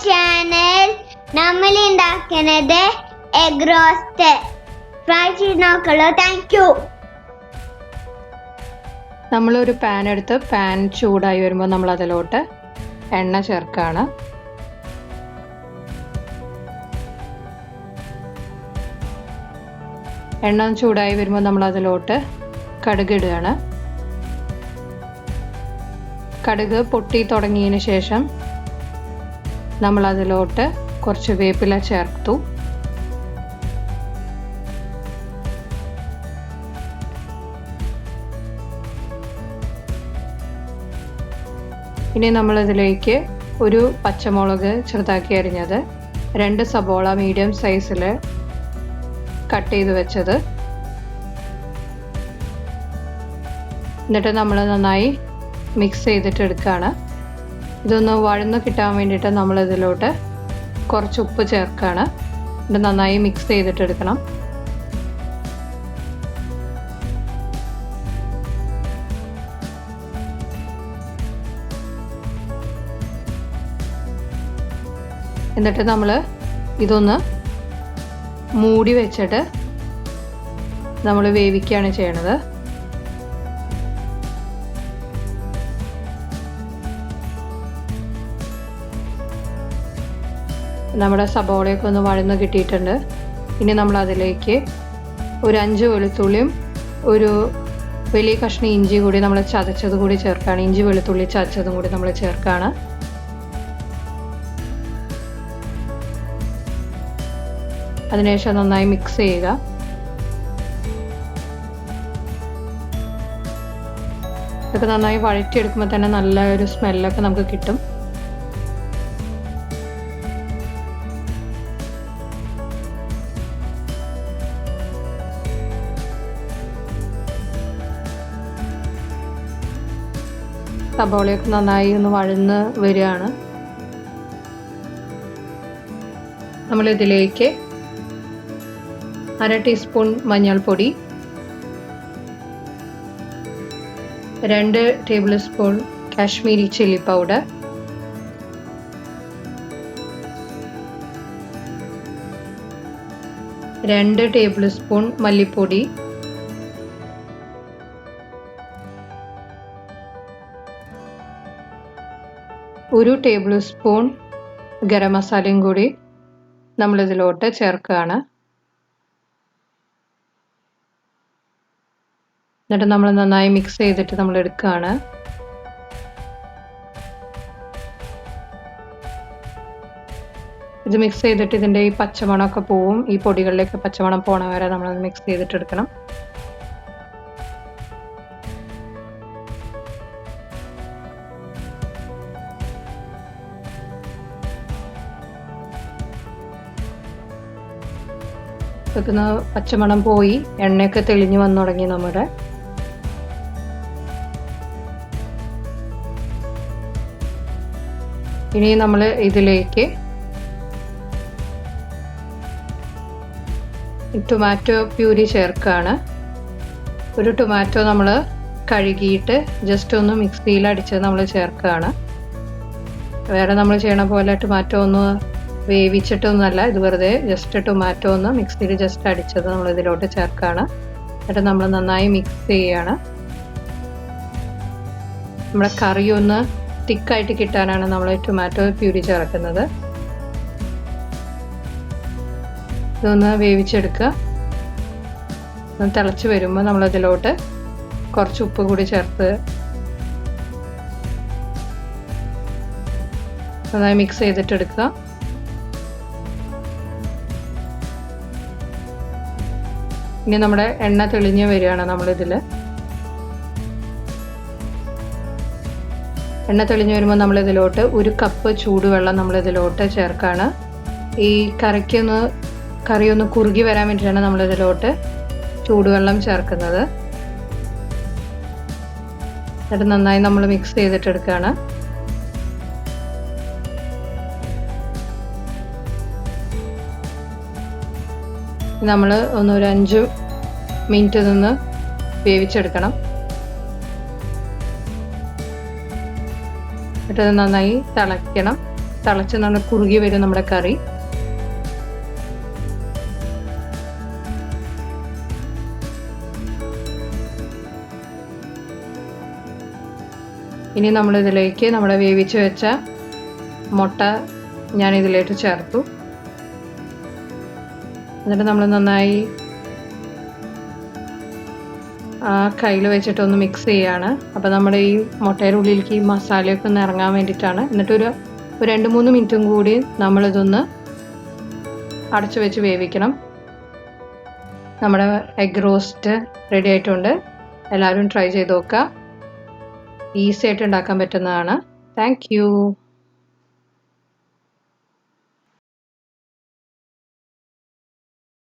Channel. നമ്മൾ ഉണ്ടാക്കുന്നത് egg roast. Try ചെയ്ത് നോക്കല്ലോ. Thank you. നമ്മളൊരു പാൻ എടുത്ത് പാൻ ചൂടായി വരുമ്പോൾ നമ്മൾ അതിലോട്ട് എണ്ണ ചേർക്കുകയാണ്. എണ്ണ ചൂടായി വരുമ്പോൾ നമ്മൾ അതിലോട്ട് കടുക് ഇടുകയാണ്. കടുക് പൊട്ടി തുടങ്ങിയതിന് ശേഷം നമ്മൾ അതിലോട്ട് കുറച്ച് വേപ്പില ചേർത്തു. ഇനി നമ്മളിതിലേക്ക് ഒരു പച്ചമുളക് ചെറുതാക്കി അരിഞ്ഞത്, 2 സബോള മീഡിയം സൈസിൽ കട്ട് ചെയ്ത് വെച്ചത്, എന്നിട്ട് നമ്മൾ നന്നായി മിക്സ് ചെയ്തിട്ട് എടുക്കുകയാണ്. ഇതൊന്ന് വഴന്ന് കിട്ടാൻ വേണ്ടിയിട്ട് നമ്മളിതിലോട്ട് കുറച്ച് ഉപ്പ് ചേർക്കുകയാണ്. ഇത് നന്നായി മിക്സ് ചെയ്തിട്ട് എടുക്കണം. എന്നിട്ട് നമ്മൾ ഇതൊന്ന് മൂടി വെച്ചിട്ട് നമ്മൾ വേവിക്കുകയാണ് ചെയ്യണത്. നമ്മുടെ സബോളയൊക്കെ ഒന്ന് വഴന്ന് കിട്ടിയിട്ടുണ്ട്. ഇനി നമ്മൾ അതിലേക്ക് ഒരു 5 വെളുത്തുള്ളിയും ഒരു വലിയ കഷ്ണം ഇഞ്ചി കൂടി നമ്മൾ ചതച്ചത് കൂടി ചേർക്കുകയാണ്. ഇഞ്ചി വെളുത്തുള്ളി ചതച്ചതും കൂടി നമ്മൾ ചേർക്കുകയാണ്. അതിനുശേഷം നന്നായി മിക്സ് ചെയ്യുക. ഇതൊക്കെ നന്നായി വഴറ്റിയെടുക്കുമ്പോൾ തന്നെ നല്ല ഒരു സ്മെല്ലൊക്കെ നമുക്ക് കിട്ടും. സബോളയൊക്കെ നന്നായി ഒന്ന് വഴന്ന് വരികയാണ്. നമ്മളിതിലേക്ക് 1/2 ടീസ്പൂൺ മഞ്ഞൾപ്പൊടി, 2 table spoon Kashmiri chilli powder, 2 table spoon മല്ലിപ്പൊടി, 1 ടേബിൾ സ്പൂൺ ഗരം മസാലയും കൂടി നമ്മളിതിലോട്ട് ചേർക്കുകയാണ്. എന്നിട്ട് നമ്മൾ നന്നായി മിക്സ് ചെയ്തിട്ട് നമ്മൾ എടുക്കുകയാണ്. ഇത് മിക്സ് ചെയ്തിട്ട് ഇതിൻ്റെ ഈ പച്ചമണമൊക്കെ പോവും. ഈ പൊടികളിലേക്ക് പച്ചമണം പോണ വരെ നമ്മളത് മിക്സ് ചെയ്തിട്ട് എടുക്കണം. വെക്കുന്ന പച്ചമണം പോയി എണ്ണയൊക്കെ തെളിഞ്ഞു വന്നു തുടങ്ങി. നമ്മുടെ ഇനി നമ്മൾ ഇതിലേക്ക് ടൊമാറ്റോ പ്യൂരി ചേർക്കുകയാണ്. ഒരു ടൊമാറ്റോ നമ്മൾ കഴുകിയിട്ട് ജസ്റ്റ് ഒന്ന് മിക്സിയിൽ അടിച്ച് നമ്മൾ ചേർക്കുകയാണ്. വേറെ നമ്മൾ ചെയ്യണ പോലെ ടൊമാറ്റോ ഒന്ന് വേവിച്ചിട്ടൊന്നുമല്ല, ഇത് വെറുതെ ജസ്റ്റ് ടൊമാറ്റോ ഒന്ന് മിക്സിയിൽ ജസ്റ്റ് അടിച്ചത് നമ്മൾ ഇതിലോട്ട് ചേർക്കുകയാണ്. എന്നിട്ട് നമ്മൾ നന്നായി മിക്സ് ചെയ്യുകയാണ്. നമ്മുടെ കറി ഒന്ന് തിക്കായിട്ട് കിട്ടാനാണ് നമ്മൾ ടൊമാറ്റോ പ്യൂരി ചേർക്കുന്നത്. ഇതൊന്ന് വേവിച്ചെടുക്കുക. ഒന്ന് തിളച്ച് വരുമ്പോൾ നമ്മളതിലോട്ട് കുറച്ച് ഉപ്പ് കൂടി ചേർത്ത് നന്നായി മിക്സ് ചെയ്തിട്ടെടുക്കുക. ഇനി നമ്മുടെ എണ്ണ തെളിഞ്ഞ് വരികയാണ്. നമ്മളിതിൽ എണ്ണ തെളിഞ്ഞ് വരുമ്പോൾ നമ്മളിതിലോട്ട് 1 കപ്പ് ചൂടുവെള്ളം നമ്മളിതിലോട്ട് ചേർക്കുകയാണ്. ഈ കറി ഒന്ന് കുറുകി വരാൻ വേണ്ടിയിട്ടാണ് നമ്മളിതിലോട്ട് ചൂടുവെള്ളം ചേർക്കുന്നത്. എന്നിട്ട് നന്നായി നമ്മൾ മിക്സ് ചെയ്തിട്ടെടുക്കുകയാണ്. നമ്മൾ ഒരു 5 മിനിറ്റ് നിന്ന് വേവിച്ചെടുക്കണം. എന്നിട്ട് നന്നായി തിളയ്ക്കണം. തിളച്ച് നല്ല കുറുകി വരും നമ്മുടെ കറി. ഇനി നമ്മളിതിലേക്ക് നമ്മുടെ വേവിച്ച് വെച്ച മുട്ട ഞാൻ ഇതിലേക്ക് ചേർത്തു. എന്നിട്ട് നമ്മൾ നന്നായി കയ്യിൽ വെച്ചിട്ടൊന്ന് മിക്സ് ചെയ്യാണ്. അപ്പോൾ നമ്മുടെ ഈ മുട്ടയുടെ ഉള്ളിലേക്ക് ഈ മസാലയൊക്കെ ഒന്ന് ഇറങ്ങാൻ വേണ്ടിയിട്ടാണ്. എന്നിട്ടൊരു 2-3 മിനിറ്റും കൂടി നമ്മളിതൊന്ന് അടച്ചു വെച്ച് വേവിക്കണം. നമ്മുടെ എഗ് റോസ്റ്റ് റെഡി ആയിട്ടുണ്ട്. എല്ലാവരും ട്രൈ ചെയ്ത് നോക്കുക. ഈസി ആയിട്ട് ഉണ്ടാക്കാൻ പറ്റുന്നതാണ്. Thank you.